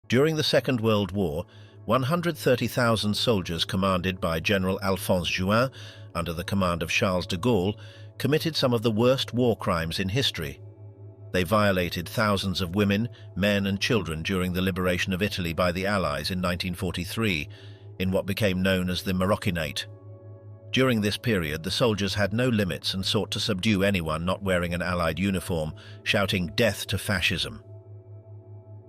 During the Second World War, 130,000 soldiers commanded by General Alphonse Juin, under the command of Charles de Gaulle, committed some of the worst war crimes in history. They violated thousands of women, men and children during the liberation of Italy by the Allies in 1943, in what became known as the Moroccanate. During this period, the soldiers had no limits and sought to subdue anyone not wearing an Allied uniform, shouting "Death to fascism."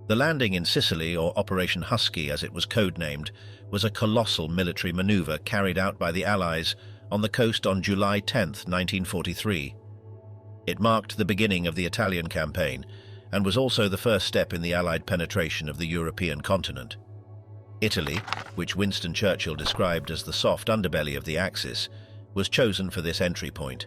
The landing in Sicily, or Operation Husky as it was codenamed, was a colossal military maneuver carried out by the Allies on the coast on July 10, 1943. It marked the beginning of the Italian campaign and was also the first step in the Allied penetration of the European continent. Italy, which Winston Churchill described as the soft underbelly of the Axis, was chosen for this entry point.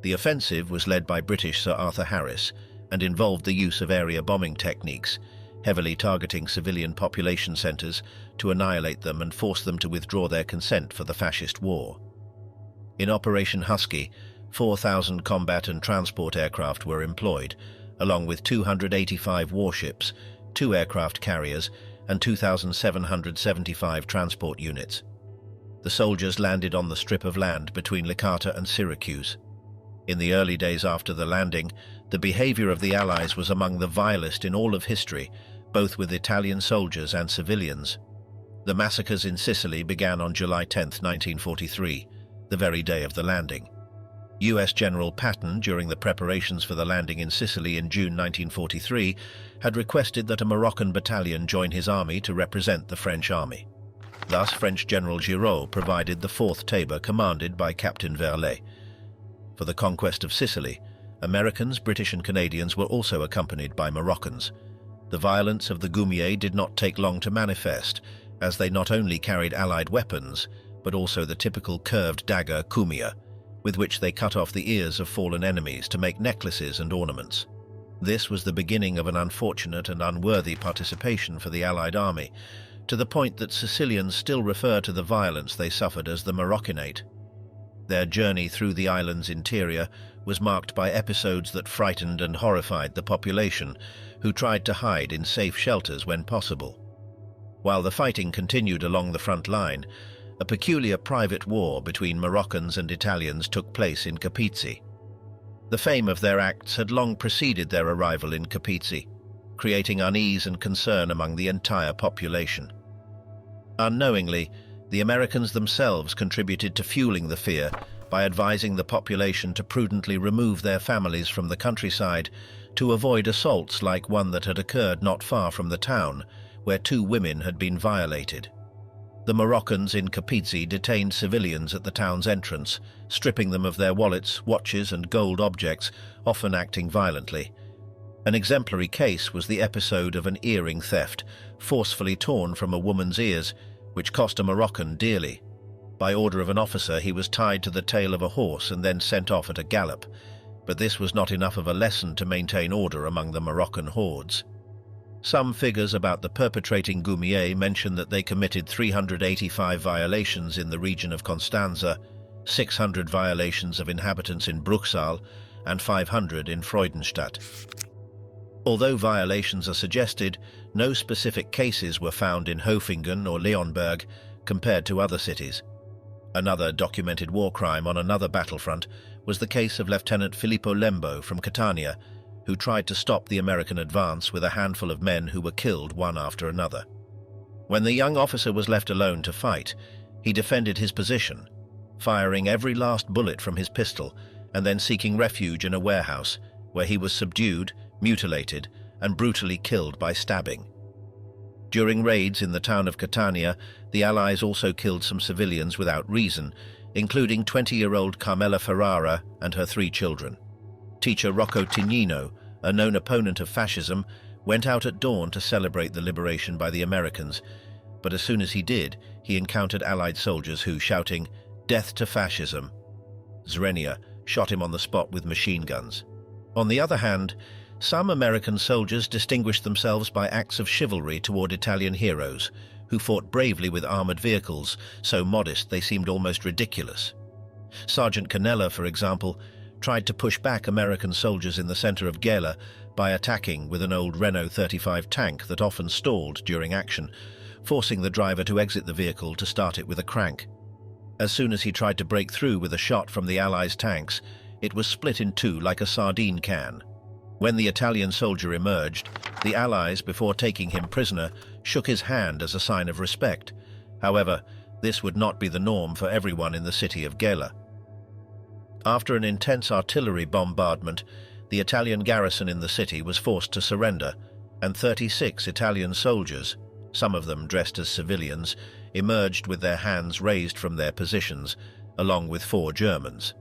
The offensive was led by British Sir Arthur Harris and involved the use of area bombing techniques, heavily targeting civilian population centres to annihilate them and force them to withdraw their consent for the fascist war. In Operation Husky, 4,000 combat and transport aircraft were employed, along with 285 warships, 2 aircraft carriers, and 2,775 transport units. The soldiers landed on the strip of land between Licata and Syracuse. In the early days after the landing, the behavior of the Allies was among the vilest in all of history, both with Italian soldiers and civilians. The massacres in Sicily began on July 10, 1943, the very day of the landing. US General Patton, during the preparations for the landing in Sicily in June 1943, had requested that a Moroccan battalion join his army to represent the French army. Thus, French General Giraud provided the 4th Tabor commanded by Captain Verlet. For the conquest of Sicily, Americans, British and Canadians were also accompanied by Moroccans. The violence of the Goumiers did not take long to manifest, as they not only carried Allied weapons, but also the typical curved dagger coumia, with which they cut off the ears of fallen enemies to make necklaces and ornaments. This was the beginning of an unfortunate and unworthy participation for the Allied army, to the point that Sicilians still refer to the violence they suffered as the Moroccanate. Their journey through the island's interior was marked by episodes that frightened and horrified the population, who tried to hide in safe shelters when possible. While the fighting continued along the front line, a peculiar private war between Moroccans and Italians took place in Capizzi. The fame of their acts had long preceded their arrival in Capizzi, creating unease and concern among the entire population. Unknowingly, the Americans themselves contributed to fueling the fear by advising the population to prudently remove their families from the countryside to avoid assaults like one that had occurred not far from the town, where 2 women had been violated. The Moroccans in Capizzi detained civilians at the town's entrance, stripping them of their wallets, watches and gold objects, often acting violently. An exemplary case was the episode of an earring theft, forcefully torn from a woman's ears, which cost a Moroccan dearly. By order of an officer, he was tied to the tail of a horse and then sent off at a gallop, but this was not enough of a lesson to maintain order among the Moroccan hordes. Some figures about the perpetrating Goumiers mention that they committed 385 violations in the region of Constanza, 600 violations of inhabitants in Bruchsal, and 500 in Freudenstadt. Although violations are suggested, no specific cases were found in Hofingen or Leonberg compared to other cities. Another documented war crime on another battlefront was the case of Lieutenant Filippo Lembo from Catania, who tried to stop the American advance with a handful of men who were killed one after another. When the young officer was left alone to fight, he defended his position, firing every last bullet from his pistol and then seeking refuge in a warehouse, where he was subdued, mutilated, and brutally killed by stabbing. During raids in the town of Catania, the Allies also killed some civilians without reason, including 20-year-old Carmela Ferrara and her 3 children. Teacher Rocco Tignino, a known opponent of fascism, went out at dawn to celebrate the liberation by the Americans, but as soon as he did, he encountered Allied soldiers who, shouting, "Death to fascism," Zrenia shot him on the spot with machine guns. On the other hand, some American soldiers distinguished themselves by acts of chivalry toward Italian heroes, who fought bravely with armored vehicles, so modest they seemed almost ridiculous. Sergeant Cannella, for example, tried to push back American soldiers in the center of Gela by attacking with an old Renault 35 tank that often stalled during action, forcing the driver to exit the vehicle to start it with a crank. As soon as he tried to break through with a shot from the Allies' tanks, it was split in two like a sardine can. When the Italian soldier emerged, the Allies, before taking him prisoner, shook his hand as a sign of respect. However, this would not be the norm for everyone in the city of Gela. After an intense artillery bombardment, the Italian garrison in the city was forced to surrender, and 36 Italian soldiers, some of them dressed as civilians, emerged with their hands raised from their positions, along with 4 Germans.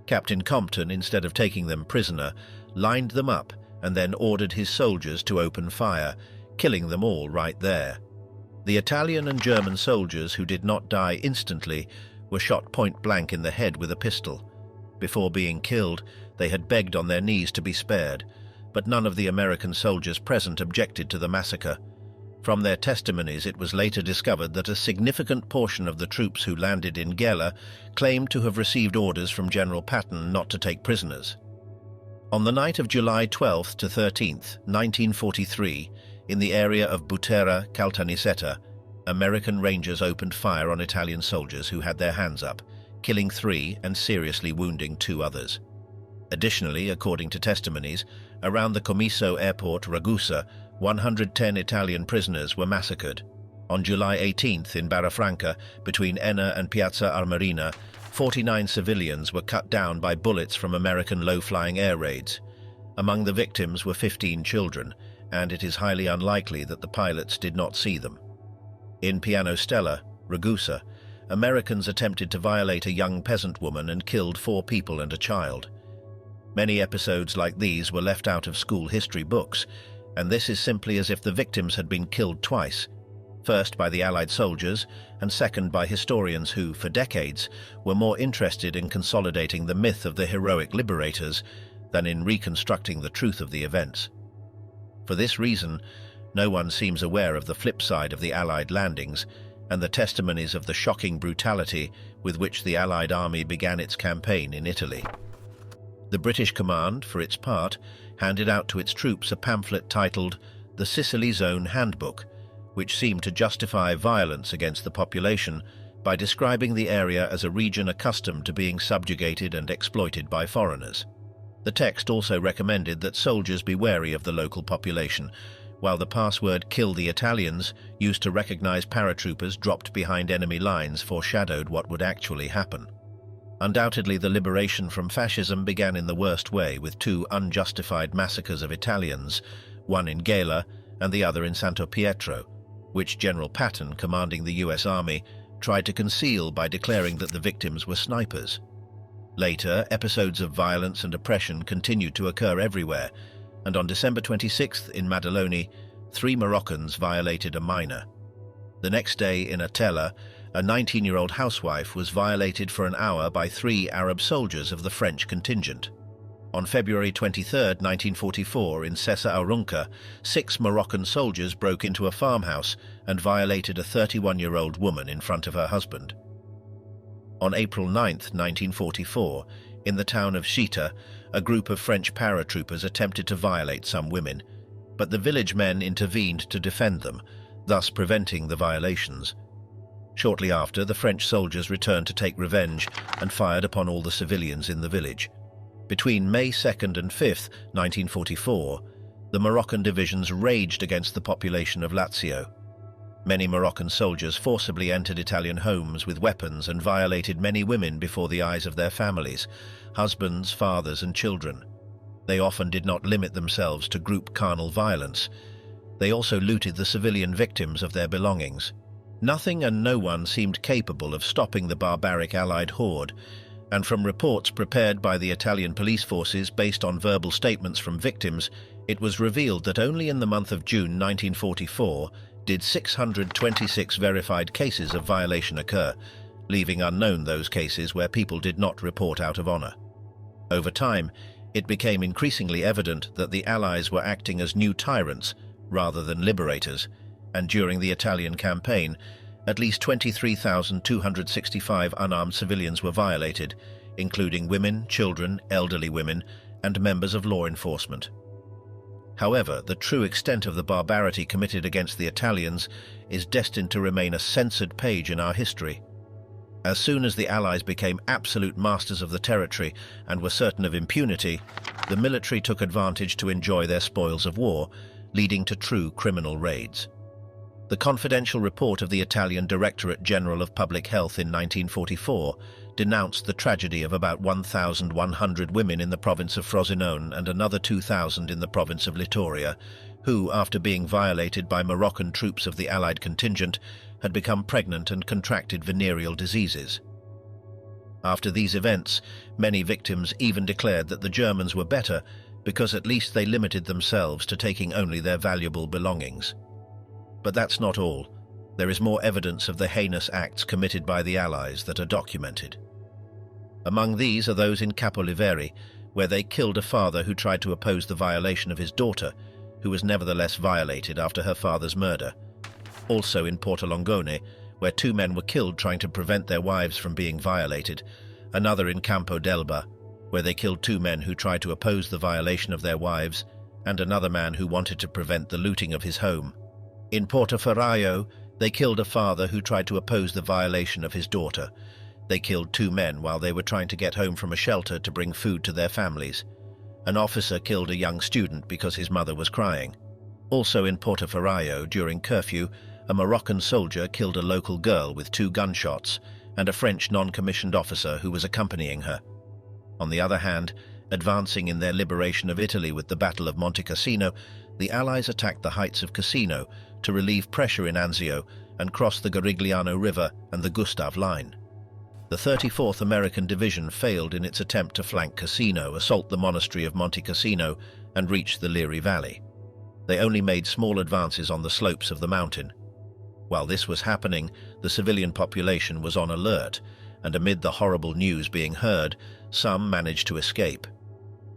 Captain Compton, instead of taking them prisoner, lined them up and then ordered his soldiers to open fire, killing them all right there. The Italian and German soldiers who did not die instantly were shot point blank in the head with a pistol. Before being killed, they had begged on their knees to be spared, but none of the American soldiers present objected to the massacre. From their testimonies, it was later discovered that a significant portion of the troops who landed in Gela claimed to have received orders from General Patton not to take prisoners. On the night of July 12th to 13th, 1943, in the area of Butera Caltanissetta, American Rangers opened fire on Italian soldiers who had their hands up, killing 3 and seriously wounding 2 others. Additionally, according to testimonies, around the Comiso airport Ragusa, 110 Italian prisoners were massacred. On July 18th in Barrafranca, between Enna and Piazza Armerina, 49 civilians were cut down by bullets from American low-flying air raids. Among the victims were 15 children, and it is highly unlikely that the pilots did not see them. In Piano Stella, Ragusa, Americans attempted to violate a young peasant woman and killed 4 people and a child. Many episodes like these were left out of school history books, and this is simply as if the victims had been killed twice, first by the Allied soldiers, and second by historians who, for decades, were more interested in consolidating the myth of the heroic liberators than in reconstructing the truth of the events. For this reason, no one seems aware of the flip side of the Allied landings and the testimonies of the shocking brutality with which the Allied army began its campaign in Italy. The British command, for its part, handed out to its troops a pamphlet titled The Sicily Zone Handbook, which seemed to justify violence against the population by describing the area as a region accustomed to being subjugated and exploited by foreigners. The text also recommended that soldiers be wary of the local population, while the password "Kill the Italians," used to recognize paratroopers dropped behind enemy lines, foreshadowed what would actually happen. Undoubtedly, the liberation from fascism began in the worst way, with 2 unjustified massacres of Italians, one in Gela and the other in Santo Pietro, which General Patton, commanding the US Army, tried to conceal by declaring that the victims were snipers. Later, episodes of violence and oppression continued to occur everywhere, and on December 26th in Maddaloni, 3 Moroccans violated a minor. The next day in Atella, a 19-year-old housewife was violated for an hour by 3 Arab soldiers of the French contingent. On February 23, 1944, in Sessa Aurunca, 6 Moroccan soldiers broke into a farmhouse and violated a 31-year-old woman in front of her husband. On April 9, 1944, in the town of Chita, a group of French paratroopers attempted to violate some women, but the village men intervened to defend them, thus preventing the violations. Shortly after, the French soldiers returned to take revenge and fired upon all the civilians in the village. Between May 2nd and 5th, 1944, the Moroccan divisions raged against the population of Lazio. Many Moroccan soldiers forcibly entered Italian homes with weapons and violated many women before the eyes of their families, husbands, fathers, and children. They often did not limit themselves to group carnal violence. They also looted the civilian victims of their belongings. Nothing and no one seemed capable of stopping the barbaric Allied horde, and from reports prepared by the Italian police forces based on verbal statements from victims, it was revealed that only in the month of June 1944 did 626 verified cases of violation occur, leaving unknown those cases where people did not report out of honor. Over time, it became increasingly evident that the Allies were acting as new tyrants rather than liberators, and during the Italian campaign, at least 23,265 unarmed civilians were violated, including women, children, elderly women, and members of law enforcement. However, the true extent of the barbarity committed against the Italians is destined to remain a censored page in our history. As soon as the Allies became absolute masters of the territory and were certain of impunity, the military took advantage to enjoy their spoils of war, leading to true criminal raids. The confidential report of the Italian Directorate General of Public Health in 1944 denounced the tragedy of about 1,100 women in the province of Frosinone and another 2,000 in the province of Littoria, who, after being violated by Moroccan troops of the Allied contingent, had become pregnant and contracted venereal diseases. After these events, many victims even declared that the Germans were better because at least they limited themselves to taking only their valuable belongings. But that's not all. There is more evidence of the heinous acts committed by the Allies that are documented. Among these are those in Capoliveri, where they killed a father who tried to oppose the violation of his daughter, who was nevertheless violated after her father's murder. Also in Portolongone, where 2 men were killed trying to prevent their wives from being violated. Another in Campo d'Elba, where they killed 2 men who tried to oppose the violation of their wives, and another man who wanted to prevent the looting of his home. In Portoferraio, they killed a father who tried to oppose the violation of his daughter. They killed 2 men while they were trying to get home from a shelter to bring food to their families. An officer killed a young student because his mother was crying. Also in Portoferraio, during curfew, a Moroccan soldier killed a local girl with 2 gunshots and a French non-commissioned officer who was accompanying her. On the other hand, advancing in their liberation of Italy with the Battle of Monte Cassino, the Allies attacked the heights of Cassino to relieve pressure in Anzio and cross the Garigliano River and the Gustav Line. The 34th American Division failed in its attempt to flank Cassino, assault the monastery of Monte Cassino, and reach the Liri Valley. They only made small advances on the slopes of the mountain. While this was happening, the civilian population was on alert, and amid the horrible news being heard, some managed to escape.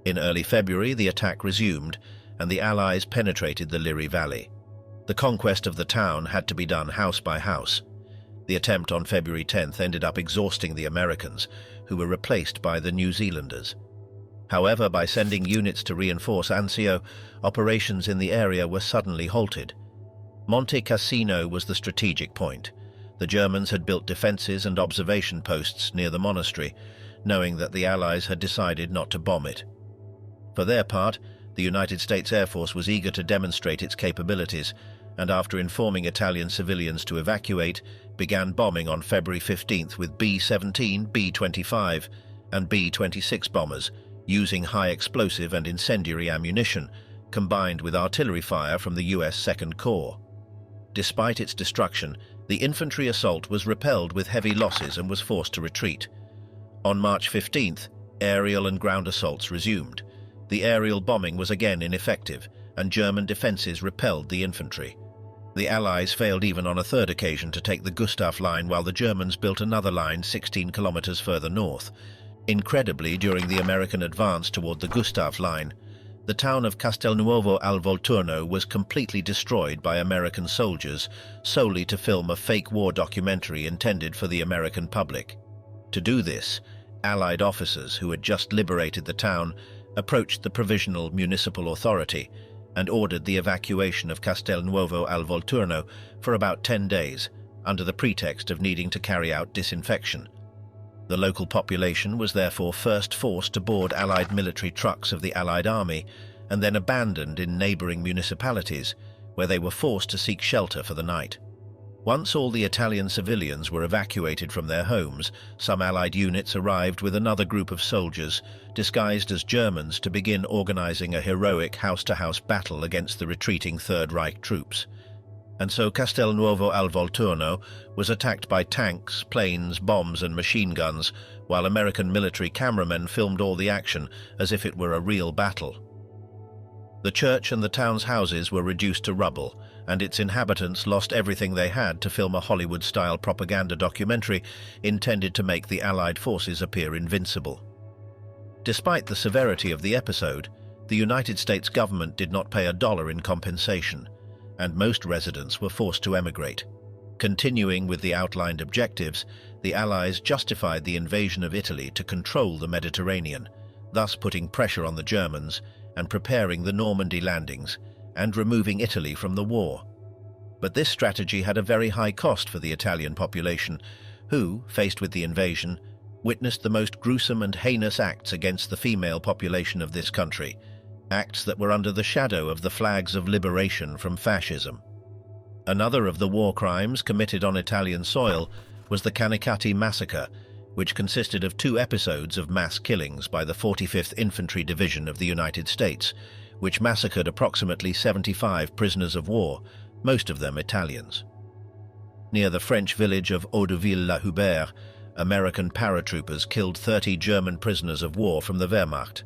In early February, the attack resumed, and the Allies penetrated the Liri Valley. The conquest of the town had to be done house by house. The attempt on February 10th ended up exhausting the Americans, who were replaced by the New Zealanders. However, by sending units to reinforce Anzio, operations in the area were suddenly halted. Monte Cassino was the strategic point. The Germans had built defenses and observation posts near the monastery, knowing that the Allies had decided not to bomb it. For their part, the United States Air Force was eager to demonstrate its capabilities, and after informing Italian civilians to evacuate, began bombing on February 15th with B-17, B-25, and B-26 bombers, using high explosive and incendiary ammunition, combined with artillery fire from the U.S. Second Corps. Despite its destruction, the infantry assault was repelled with heavy losses and was forced to retreat. On March 15th, aerial and ground assaults resumed. The aerial bombing was again ineffective, and German defenses repelled the infantry. The Allies failed even on a third occasion to take the Gustav Line, while the Germans built another line 16 kilometers further north. Incredibly, during the American advance toward the Gustav Line, the town of Castelnuovo al Volturno was completely destroyed by American soldiers solely to film a fake war documentary intended for the American public. To do this, Allied officers who had just liberated the town approached the Provisional Municipal Authority and ordered the evacuation of Castelnuovo al Volturno for about 10 days, under the pretext of needing to carry out disinfection. The local population was therefore first forced to board Allied military trucks of the Allied army and then abandoned in neighboring municipalities, where they were forced to seek shelter for the night. Once all the Italian civilians were evacuated from their homes, some Allied units arrived with another group of soldiers, disguised as Germans, to begin organizing a heroic house-to-house battle against the retreating Third Reich troops. And so Castelnuovo al Volturno was attacked by tanks, planes, bombs and machine guns, while American military cameramen filmed all the action as if it were a real battle. The church and the town's houses were reduced to rubble, and its inhabitants lost everything they had to film a Hollywood-style propaganda documentary intended to make the Allied forces appear invincible. Despite the severity of the episode, the United States government did not pay $1 in compensation, and most residents were forced to emigrate. Continuing with the outlined objectives, the Allies justified the invasion of Italy to control the Mediterranean, thus putting pressure on the Germans and preparing the Normandy landings and removing Italy from the war. But this strategy had a very high cost for the Italian population, who, faced with the invasion, witnessed the most gruesome and heinous acts against the female population of this country, acts that were under the shadow of the flags of liberation from fascism. Another of the war crimes committed on Italian soil was the Canicattì massacre, which consisted of 2 episodes of mass killings by the 45th Infantry Division of the United States, which massacred approximately 75 prisoners of war, most of them Italians. Near the French village of Haudeville-la-Hubert, American paratroopers killed 30 German prisoners of war from the Wehrmacht.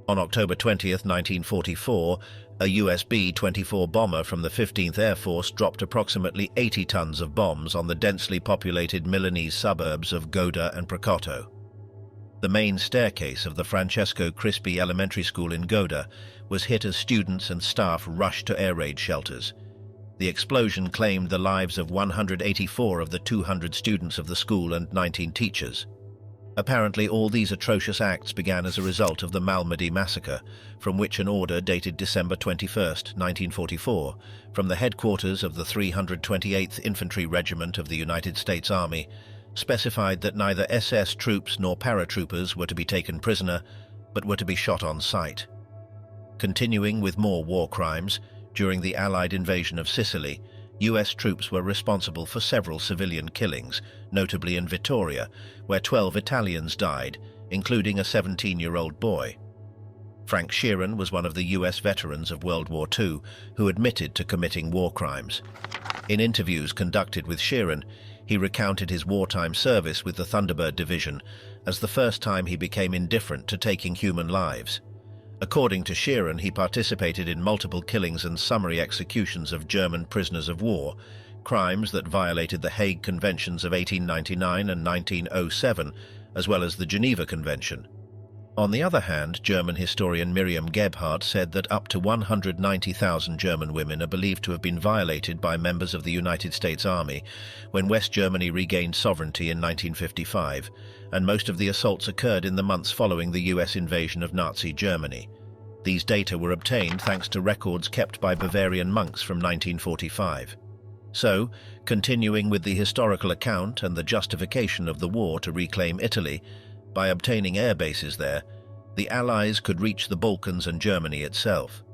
On October 20, 1944, a US B-24 bomber from the 15th Air Force dropped approximately 80 tons of bombs on the densely populated Milanese suburbs of Goda and Pracato. The main staircase of the Francesco Crispi Elementary School in Goda was hit as students and staff rushed to air raid shelters. The explosion claimed the lives of 184 of the 200 students of the school and 19 teachers. Apparently, all these atrocious acts began as a result of the Malmedy massacre, from which an order dated December 21, 1944, from the headquarters of the 328th Infantry Regiment of the United States Army, specified that neither SS troops nor paratroopers were to be taken prisoner, but were to be shot on sight. Continuing with more war crimes, during the Allied invasion of Sicily, US troops were responsible for several civilian killings, notably in Vittoria, where 12 Italians died, including a 17-year-old boy. Frank Sheeran was one of the US veterans of World War II who admitted to committing war crimes. In interviews conducted with Sheeran, he recounted his wartime service with the Thunderbird Division as the first time he became indifferent to taking human lives. According to Sheeran, he participated in multiple killings and summary executions of German prisoners of war, crimes that violated the Hague Conventions of 1899 and 1907, as well as the Geneva Convention. On the other hand, German historian Miriam Gebhardt said that up to 190,000 German women are believed to have been violated by members of the United States Army when West Germany regained sovereignty in 1955, and most of the assaults occurred in the months following the US invasion of Nazi Germany. These data were obtained thanks to records kept by Bavarian monks from 1945. So, continuing with the historical account and the justification of the war to reclaim Italy, by obtaining air bases there, the Allies could reach the Balkans and Germany itself.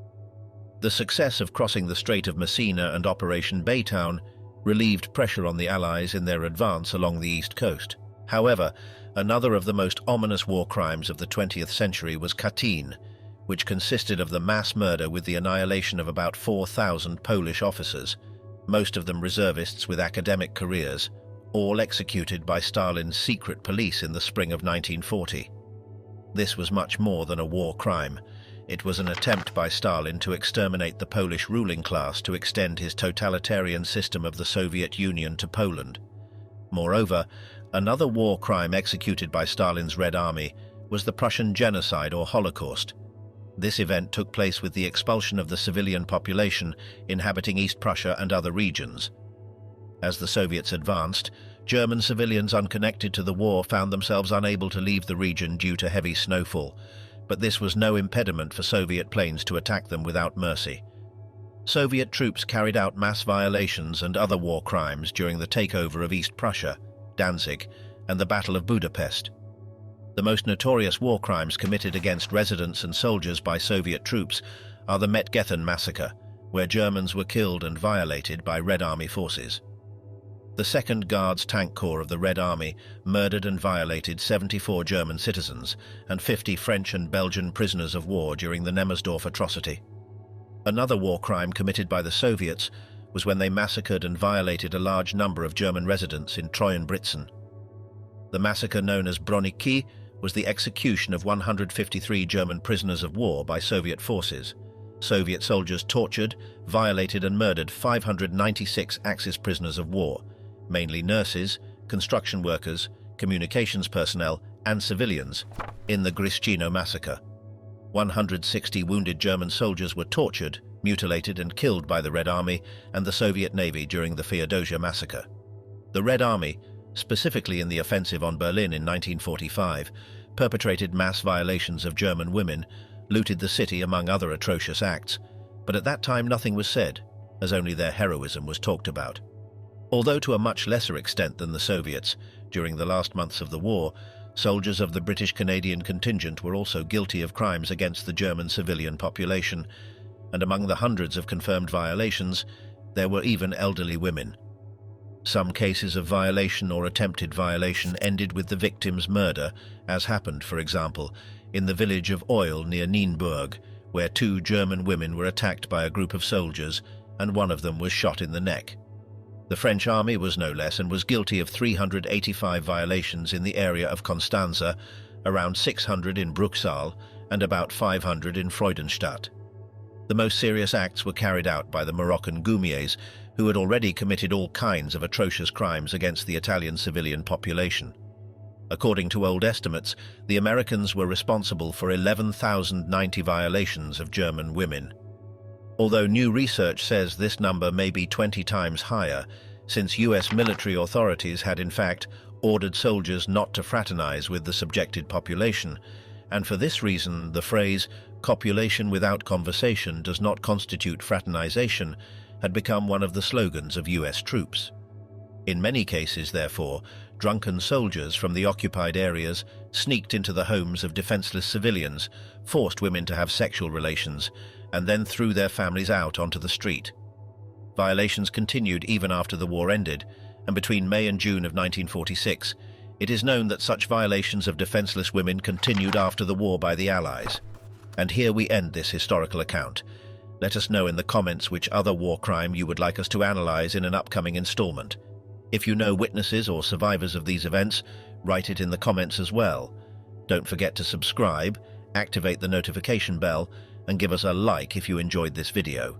The success of crossing the Strait of Messina and Operation Baytown relieved pressure on the Allies in their advance along the east coast. However, another of the most ominous war crimes of the 20th century was Katyn, which consisted of the mass murder with the annihilation of about 4,000 Polish officers, most of them reservists with academic careers, all executed by Stalin's secret police in the spring of 1940. This was much more than a war crime. It was an attempt by Stalin to exterminate the Polish ruling class to extend his totalitarian system of the Soviet Union to Poland. Moreover, another war crime executed by Stalin's Red Army was the Prussian genocide or Holocaust. This event took place with the expulsion of the civilian population inhabiting East Prussia and other regions. As the Soviets advanced, German civilians unconnected to the war found themselves unable to leave the region due to heavy snowfall, but this was no impediment for Soviet planes to attack them without mercy. Soviet troops carried out mass violations and other war crimes during the takeover of East Prussia, Danzig, and the Battle of Budapest. The most notorious war crimes committed against residents and soldiers by Soviet troops are the Metgethen massacre, where Germans were killed and violated by Red Army forces. The 2nd Guards Tank Corps of the Red Army murdered and violated 74 German citizens and 50 French and Belgian prisoners of war during the Nemmersdorf atrocity. Another war crime committed by the Soviets was when they massacred and violated a large number of German residents in Treuenbrietzen. The massacre known as Broniki was the execution of 153 German prisoners of war by Soviet forces. Soviet soldiers tortured, violated and murdered 596 Axis prisoners of war, mainly nurses, construction workers, communications personnel and civilians, in the Grishchino massacre. 160 wounded German soldiers were tortured, mutilated and killed by the Red Army and the Soviet Navy during the Feodosia massacre. The Red Army, specifically in the offensive on Berlin in 1945, perpetrated mass violations of German women, looted the city among other atrocious acts, but at that time nothing was said, as only their heroism was talked about. Although to a much lesser extent than the Soviets, during the last months of the war, soldiers of the British-Canadian contingent were also guilty of crimes against the German civilian population, and among the hundreds of confirmed violations, there were even elderly women. Some cases of violation or attempted violation ended with the victim's murder, as happened, for example, in the village of Oil near Nienburg, where 2 German women were attacked by a group of soldiers, and one of them was shot in the neck. The French army was no less and was guilty of 385 violations in the area of Constanza, around 600 in Bruchsal, and about 500 in Freudenstadt. The most serious acts were carried out by the Moroccan Goumiers, who had already committed all kinds of atrocious crimes against the Italian civilian population. According to old estimates, the Americans were responsible for 11,090 violations of German women. Although new research says this number may be 20 times higher, since US military authorities had in fact ordered soldiers not to fraternize with the subjected population, and for this reason the phrase "copulation without conversation does not constitute fraternization" had become one of the slogans of US troops. In many cases, therefore, drunken soldiers from the occupied areas sneaked into the homes of defenseless civilians, forced women to have sexual relations, and then threw their families out onto the street. Violations continued even after the war ended, and between May and June of 1946, it is known that such violations of defenseless women continued after the war by the Allies. And here we end this historical account. Let us know in the comments which other war crime you would like us to analyze in an upcoming installment. If you know witnesses or survivors of these events, write it in the comments as well. Don't forget to subscribe, activate the notification bell, and give us a like if you enjoyed this video.